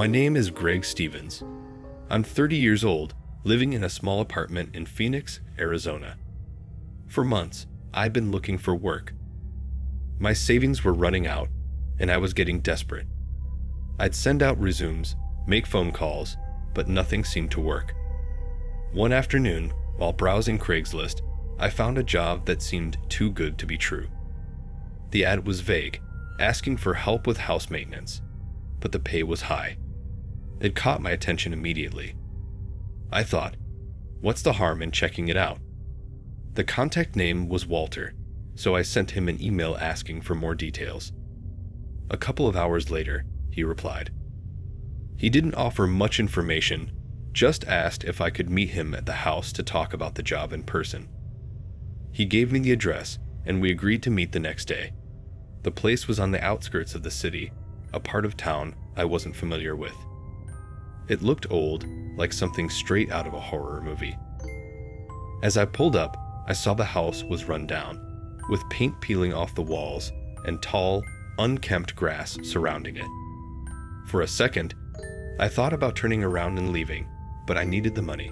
My name is Greg Stevens. I'm 30 years old, living in a small apartment in Phoenix, Arizona. For months, I've been looking for work. My savings were running out, and I was getting desperate. I'd send out resumes, make phone calls, but nothing seemed to work. One afternoon, while browsing Craigslist, I found a job that seemed too good to be true. The ad was vague, asking for help with house maintenance, but the pay was high. It caught my attention immediately. I thought, what's the harm in checking it out? The contact name was Walter, so I sent him an email asking for more details. A couple of hours later, he replied. He didn't offer much information, just asked if I could meet him at the house to talk about the job in person. He gave me the address, and we agreed to meet the next day. The place was on the outskirts of the city, a part of town I wasn't familiar with. It looked old, like something straight out of a horror movie. As I pulled up, I saw the house was run down, with paint peeling off the walls and tall, unkempt grass surrounding it. For a second, I thought about turning around and leaving, but I needed the money.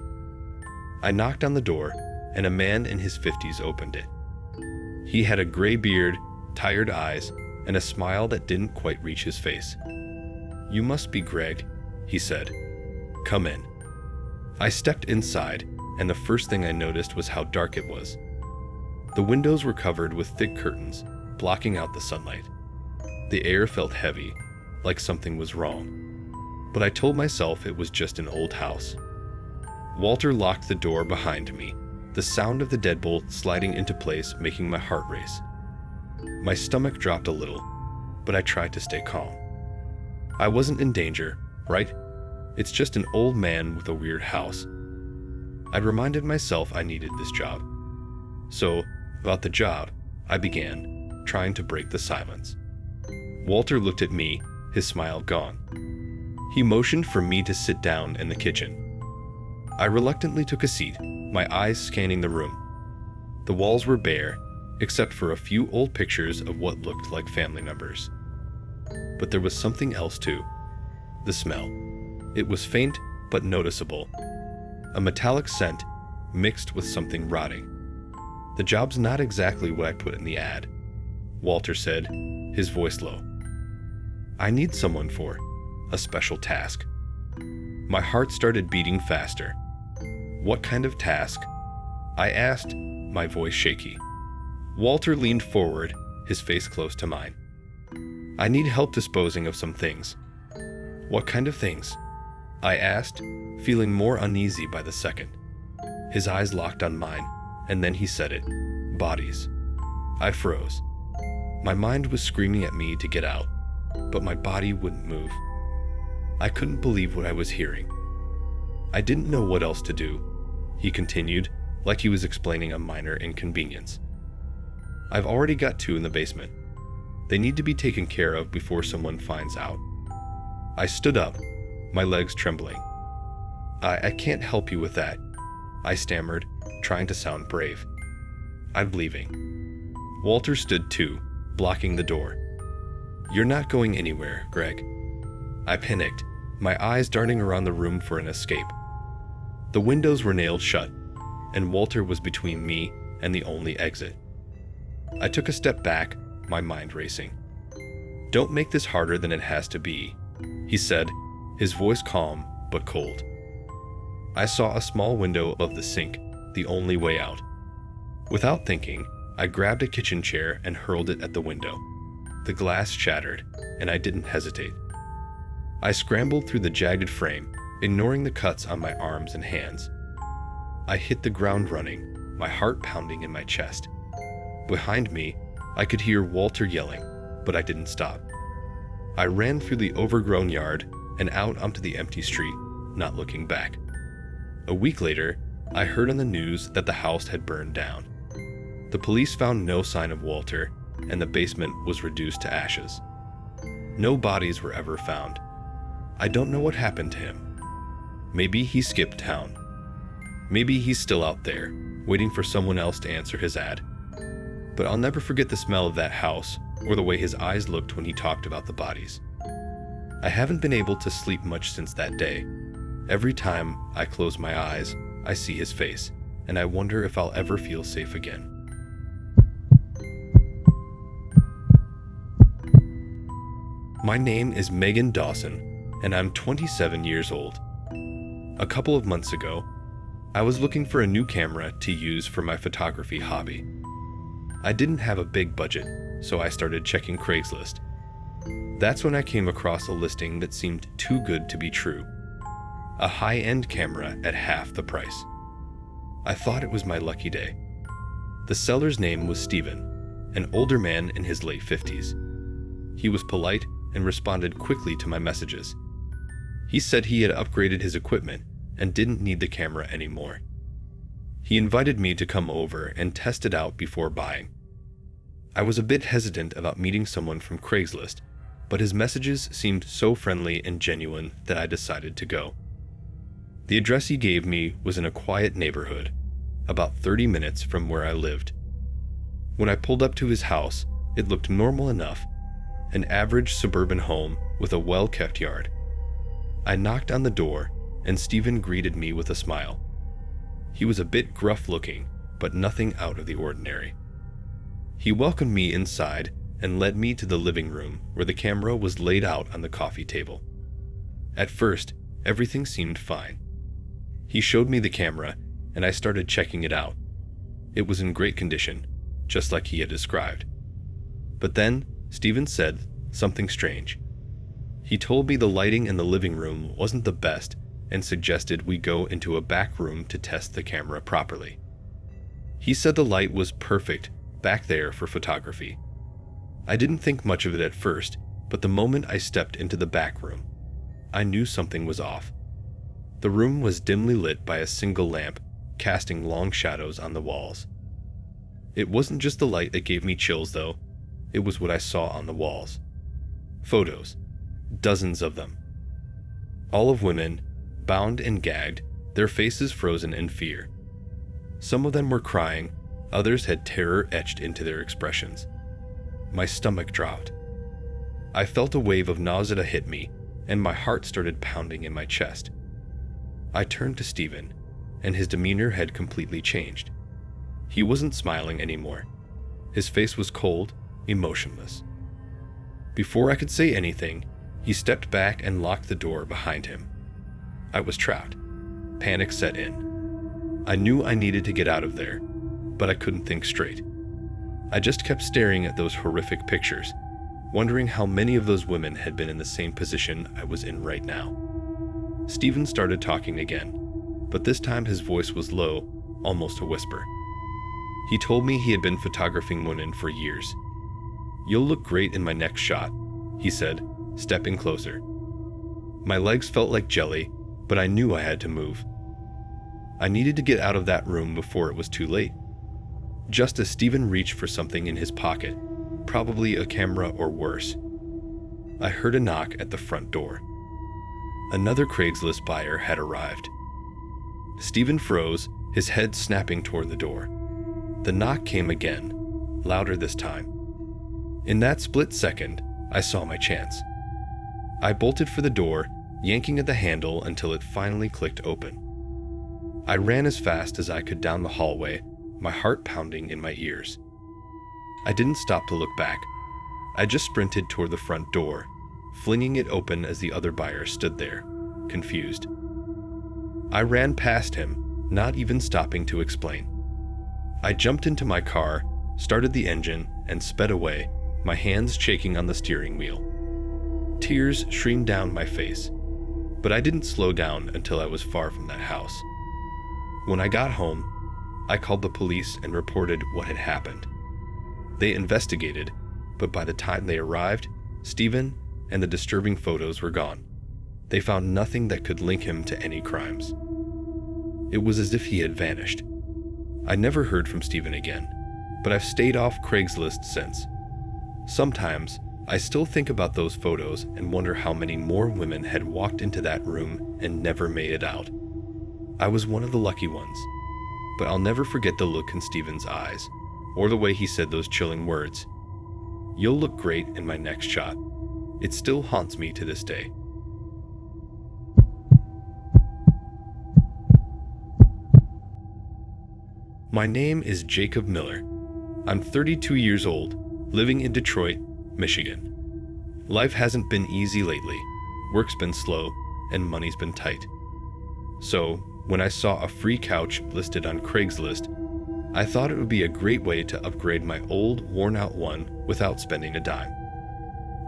I knocked on the door, and a man in his 50s opened it. He had a gray beard, tired eyes, and a smile that didn't quite reach his face. "You must be Greg," he said. "Come in." I stepped inside, and the first thing I noticed was how dark it was. The windows were covered with thick curtains, blocking out the sunlight. The air felt heavy, like something was wrong. But I told myself it was just an old house. Walter locked the door behind me, the sound of the deadbolt sliding into place making my heart race. My stomach dropped a little, but I tried to stay calm. I wasn't in danger, right? It's just an old man with a weird house. I'd reminded myself I needed this job. So, about the job, I began, trying to break the silence. Walter looked at me, his smile gone. He motioned for me to sit down in the kitchen. I reluctantly took a seat, my eyes scanning the room. The walls were bare, except for a few old pictures of what looked like family members. But there was something else too. The smell. It was faint but noticeable. A metallic scent mixed with something rotting. "The job's not exactly what I put in the ad," Walter said, his voice low. "I need someone for a special task." My heart started beating faster. "What kind of task?" I asked, my voice shaky. Walter leaned forward, his face close to mine. "I need help disposing of some things." "What kind of things?" I asked, feeling more uneasy by the second. His eyes locked on mine, and then he said it. "Bodies." I froze. My mind was screaming at me to get out, but my body wouldn't move. I couldn't believe what I was hearing. "I didn't know what else to do," he continued, like he was explaining a minor inconvenience. "I've already got 2 in the basement. They need to be taken care of before someone finds out." I stood up, my legs trembling. I can't help you with that," I stammered, trying to sound brave. "I'm leaving." Walter stood too, blocking the door. "You're not going anywhere, Greg." I panicked, my eyes darting around the room for an escape. The windows were nailed shut, and Walter was between me and the only exit. I took a step back, my mind racing. "Don't make this harder than it has to be," he said, his voice calm but cold. I saw a small window above the sink, the only way out. Without thinking, I grabbed a kitchen chair and hurled it at the window. The glass shattered, and I didn't hesitate. I scrambled through the jagged frame, ignoring the cuts on my arms and hands. I hit the ground running, my heart pounding in my chest. Behind me, I could hear Walter yelling, but I didn't stop. I ran through the overgrown yard and out onto the empty street, not looking back. A week later, I heard on the news that the house had burned down. The police found no sign of Walter, and the basement was reduced to ashes. No bodies were ever found. I don't know what happened to him. Maybe he skipped town. Maybe he's still out there, waiting for someone else to answer his ad. But I'll never forget the smell of that house, or the way his eyes looked when he talked about the bodies. I haven't been able to sleep much since that day. Every time I close my eyes, I see his face, and I wonder if I'll ever feel safe again. My name is Megan Dawson, and I'm 27 years old. A couple of months ago, I was looking for a new camera to use for my photography hobby. I didn't have a big budget, so I started checking Craigslist. That's when I came across a listing that seemed too good to be true. A high-end camera at half the price. I thought it was my lucky day. The seller's name was Steven, an older man in his late 50s. He was polite and responded quickly to my messages. He said he had upgraded his equipment and didn't need the camera anymore. He invited me to come over and test it out before buying. I was a bit hesitant about meeting someone from Craigslist, but his messages seemed so friendly and genuine that I decided to go. The address he gave me was in a quiet neighborhood, about 30 minutes from where I lived. When I pulled up to his house, it looked normal enough, an average suburban home with a well-kept yard. I knocked on the door, and Steven greeted me with a smile. He was a bit gruff-looking, but nothing out of the ordinary. He welcomed me inside and led me to the living room where the camera was laid out on the coffee table. At first, everything seemed fine. He showed me the camera, and I started checking it out. It was in great condition, just like he had described. But then, Steven said something strange. He told me the lighting in the living room wasn't the best and suggested we go into a back room to test the camera properly. He said the light was perfect back there for photography. I didn't think much of it at first, but the moment I stepped into the back room, I knew something was off. The room was dimly lit by a single lamp, casting long shadows on the walls. It wasn't just the light that gave me chills, though. It was what I saw on the walls. Photos. Dozens of them. All of women, bound and gagged, their faces frozen in fear. Some of them were crying, others had terror etched into their expressions. My stomach dropped. I felt a wave of nausea hit me, and my heart started pounding in my chest. I turned to Steven, and his demeanor had completely changed. He wasn't smiling anymore. His face was cold, emotionless. Before I could say anything, he stepped back and locked the door behind him. I was trapped. Panic set in. I knew I needed to get out of there, but I couldn't think straight. I just kept staring at those horrific pictures, wondering how many of those women had been in the same position I was in right now. Steven started talking again, but this time his voice was low, almost a whisper. He told me he had been photographing women for years. "You'll look great in my next shot," he said, stepping closer. My legs felt like jelly, but I knew I had to move. I needed to get out of that room before it was too late. Just as Steven reached for something in his pocket, probably a camera or worse, I heard a knock at the front door. Another Craigslist buyer had arrived. Steven froze, his head snapping toward the door. The knock came again, louder this time. In that split second, I saw my chance. I bolted for the door, yanking at the handle until it finally clicked open. I ran as fast as I could down the hallway, my heart pounding in my ears. I didn't stop to look back. I just sprinted toward the front door, flinging it open as the other buyer stood there, confused. I ran past him, not even stopping to explain. I jumped into my car, started the engine, and sped away, my hands shaking on the steering wheel. Tears streamed down my face, but I didn't slow down until I was far from that house. When I got home, I called the police and reported what had happened. They investigated, but by the time they arrived, Steven and the disturbing photos were gone. They found nothing that could link him to any crimes. It was as if he had vanished. I never heard from Steven again, but I've stayed off Craigslist since. Sometimes, I still think about those photos and wonder how many more women had walked into that room and never made it out. I was one of the lucky ones, but I'll never forget the look in Steven's eyes, or the way he said those chilling words. "You'll look great in my next shot." It still haunts me to this day. My name is Jacob Miller. I'm 32 years old, living in Detroit, Michigan. Life hasn't been easy lately. Work's been slow, and money's been tight. So, when I saw a free couch listed on Craigslist, I thought it would be a great way to upgrade my old, worn-out one without spending a dime.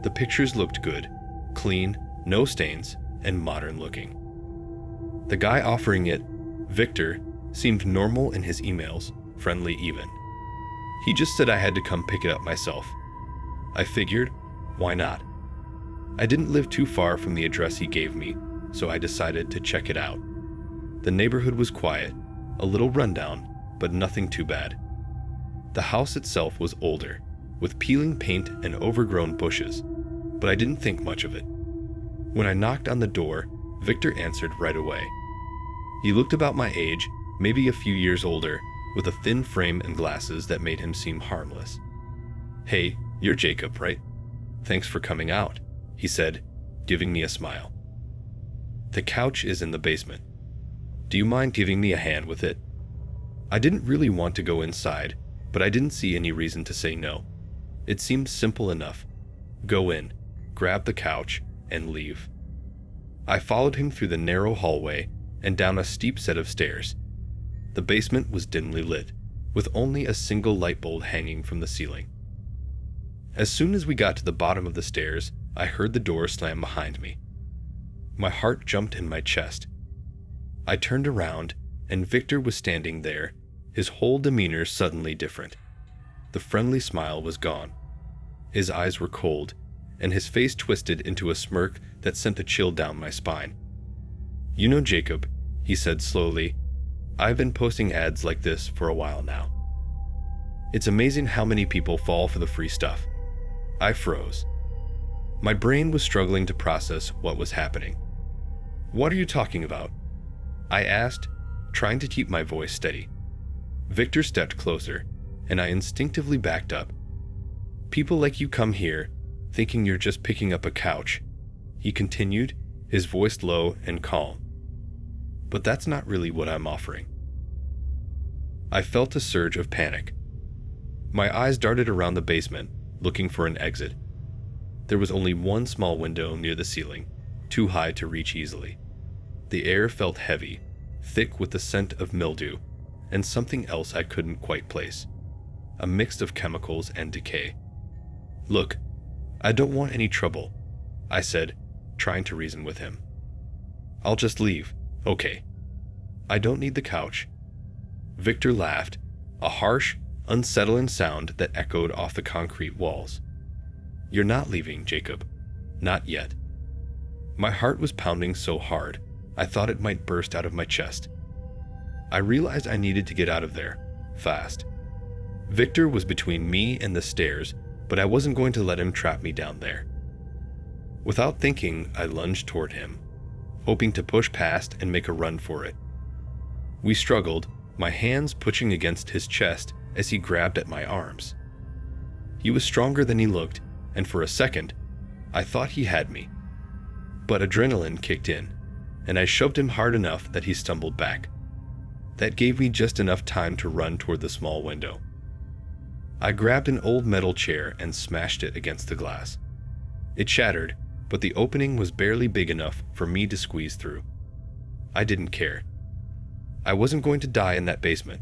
The pictures looked good, clean, no stains, and modern looking. The guy offering it, Victor, seemed normal in his emails, friendly even. He just said I had to come pick it up myself. I figured, why not? I didn't live too far from the address he gave me, so I decided to check it out. The neighborhood was quiet, a little rundown, but nothing too bad. The house itself was older, with peeling paint and overgrown bushes, but I didn't think much of it. When I knocked on the door, Victor answered right away. He looked about my age, maybe a few years older, with a thin frame and glasses that made him seem harmless. "Hey, you're Jacob, right? Thanks for coming out," he said, giving me a smile. "The couch is in the basement. Do you mind giving me a hand with it?" I didn't really want to go inside, but I didn't see any reason to say no. It seemed simple enough. Go in, grab the couch, and leave. I followed him through the narrow hallway and down a steep set of stairs. The basement was dimly lit, with only a single light bulb hanging from the ceiling. As soon as we got to the bottom of the stairs, I heard the door slam behind me. My heart jumped in my chest. I turned around, and Victor was standing there, his whole demeanor suddenly different. The friendly smile was gone. His eyes were cold, and his face twisted into a smirk that sent a chill down my spine. "You know, Jacob," he said slowly, "I've been posting ads like this for a while now. It's amazing how many people fall for the free stuff." I froze. My brain was struggling to process what was happening. "What are you talking about?" I asked, trying to keep my voice steady. Victor stepped closer, and I instinctively backed up. "People like you come here, thinking you're just picking up a couch," he continued, his voice low and calm. "But that's not really what I'm offering." I felt a surge of panic. My eyes darted around the basement, looking for an exit. There was only one small window near the ceiling, too high to reach easily. The air felt heavy, thick with the scent of mildew, and something else I couldn't quite place. A mix of chemicals and decay. "Look, I don't want any trouble," I said, trying to reason with him. "I'll just leave, okay? I don't need the couch." Victor laughed, a harsh, unsettling sound that echoed off the concrete walls. "You're not leaving, Jacob. Not yet." My heart was pounding so hard, I thought it might burst out of my chest. I realized I needed to get out of there, fast. Victor was between me and the stairs, but I wasn't going to let him trap me down there. Without thinking, I lunged toward him, hoping to push past and make a run for it. We struggled, my hands pushing against his chest as he grabbed at my arms. He was stronger than he looked, and for a second, I thought he had me. But adrenaline kicked in, and I shoved him hard enough that he stumbled back. That gave me just enough time to run toward the small window. I grabbed an old metal chair and smashed it against the glass. It shattered, but the opening was barely big enough for me to squeeze through. I didn't care. I wasn't going to die in that basement.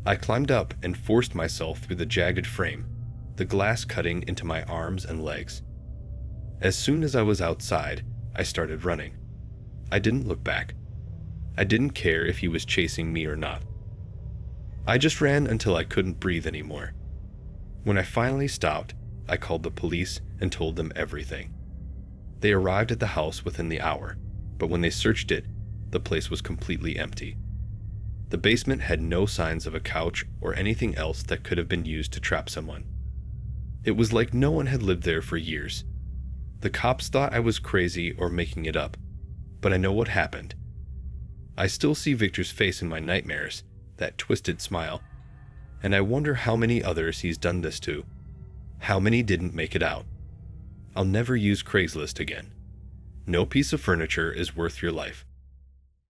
I climbed up and forced myself through the jagged frame, the glass cutting into my arms and legs. As soon as I was outside, I started running. I didn't look back. I didn't care if he was chasing me or not. I just ran until I couldn't breathe anymore. When I finally stopped, I called the police and told them everything. They arrived at the house within the hour, but when they searched it, the place was completely empty. The basement had no signs of a couch or anything else that could have been used to trap someone. It was like no one had lived there for years. The cops thought I was crazy or making it up, but I know what happened. I still see Victor's face in my nightmares, that twisted smile, and I wonder how many others he's done this to. How many didn't make it out? I'll never use Craigslist again. No piece of furniture is worth your life.